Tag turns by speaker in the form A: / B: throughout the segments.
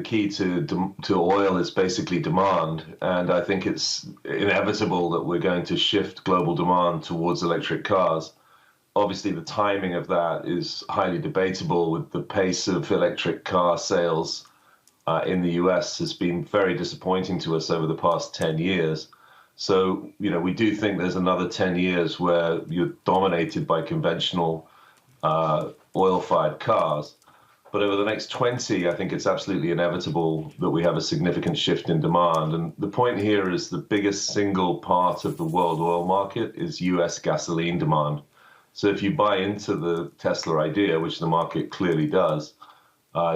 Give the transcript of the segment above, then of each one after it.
A: key to oil is basically demand, and I think it's inevitable that we're going to shift global demand towards electric cars. Obviously, the timing of that is highly debatable, with the pace of electric car sales in the US has been very disappointing to us over the past 10 years. So, we do think there's another 10 years where you're dominated by conventional oil-fired cars. But over the next 20, I think it's absolutely inevitable that we have a significant shift in demand. And the point here is the biggest single part of the world oil market is US gasoline demand. So if you buy into the Tesla idea, which the market clearly does,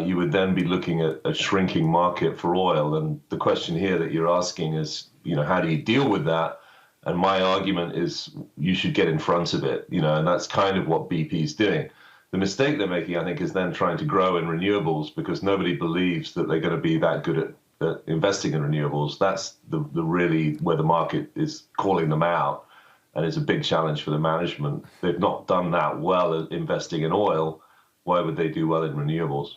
A: you would then be looking at a shrinking market for oil. And the question here that you're asking is, how do you deal with that? And my argument is you should get in front of it, and that's kind of what BP is doing. The mistake they're making, I think, is then trying to grow in renewables because nobody believes that they're going to be that good at investing in renewables. That's the really where the market is calling them out, and it's a big challenge for the management. They've not done that well at investing in oil. Why would they do well in renewables?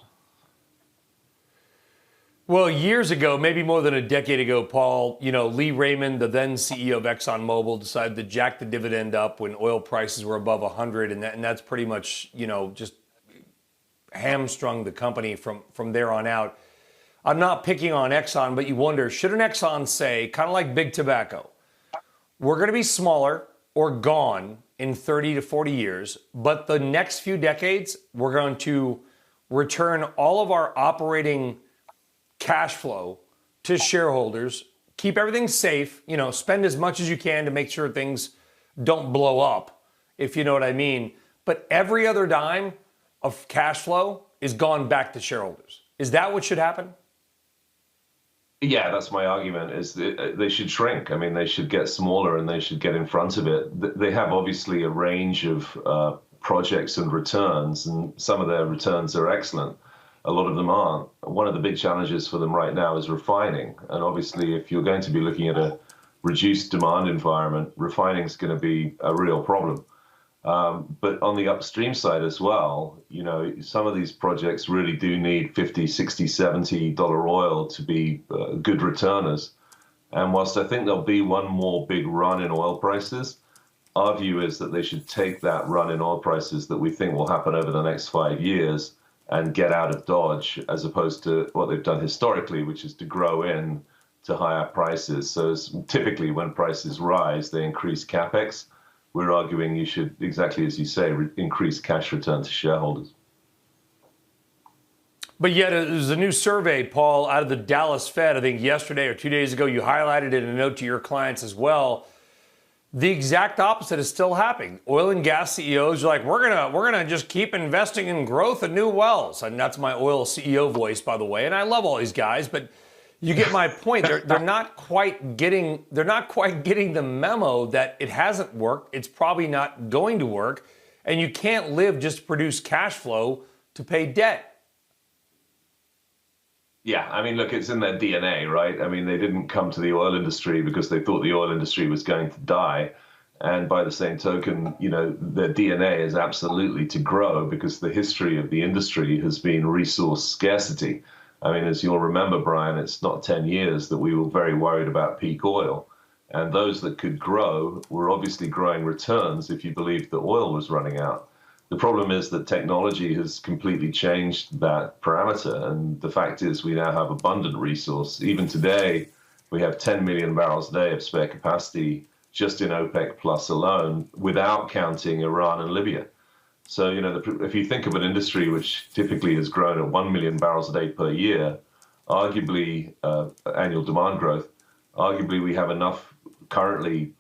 B: Well, years ago, maybe more than a decade ago, Paul, Lee Raymond, the then CEO of ExxonMobil, decided to jack the dividend up when oil prices were above 100, and that's pretty much, just hamstrung the company from there on out. I'm not picking on Exxon, but you wonder, should an Exxon say, kind of like big tobacco, we're going to be smaller or gone in 30 to 40 years, but the next few decades, we're going to return all of our operating cash flow to shareholders, keep everything safe, spend as much as you can to make sure things don't blow up, if you know what I mean. But every other dime of cash flow is gone back to shareholders. Is that what should happen?
A: Yeah, that's my argument, is that they should shrink. I mean, they should get smaller and they should get in front of it. They have obviously a range of projects and returns, and some of their returns are excellent. A lot of them aren't. One of the big challenges for them right now is refining. And obviously, if you're going to be looking at a reduced demand environment, refining is going to be a real problem. But on the upstream side as well, some of these projects really do need $50, $60, $70 oil to be good returners. And whilst I think there'll be one more big run in oil prices, our view is that they should take that run in oil prices that we think will happen over the next 5 years and get out of Dodge, as opposed to what they've done historically, which is to grow in to higher prices. So typically when prices rise, they increase capex. We're arguing you should, exactly as you say, increase cash return to shareholders.
B: But yet there's a new survey, Paul, out of the Dallas Fed, I think yesterday or 2 days ago. You highlighted it in a note to your clients as well. The exact opposite is still happening. Oil and gas CEOs are like, we're gonna just keep investing in growth and new wells. And that's my oil CEO voice, by the way. And I love all these guys, but you get my point. They're not quite getting the memo that it hasn't worked. It's probably not going to work, and you can't live just to produce cash flow to pay debt.
A: Yeah, I mean, look, it's in their DNA, right? I mean, they didn't come to the oil industry because they thought the oil industry was going to die. And by the same token, their DNA is absolutely to grow, because the history of the industry has been resource scarcity. I mean, as you'll remember, Brian, it's not 10 years that we were very worried about peak oil. And those that could grow were obviously growing returns if you believed that oil was running out. The problem is that technology has completely changed that parameter. And the fact is we now have abundant resource. Even today, we have 10 million barrels a day of spare capacity just in OPEC plus alone, without counting Iran and Libya. So, if you think of an industry which typically has grown at 1 million barrels a day per year, arguably annual demand growth, arguably we have enough currently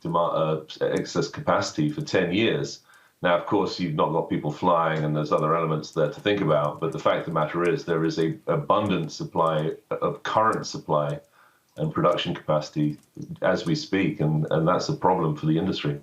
A: excess capacity for 10 years. Now, of course, you've not got people flying and there's other elements there to think about. But the fact of the matter is there is an abundant supply of current supply and production capacity as we speak. And that's a problem for the industry.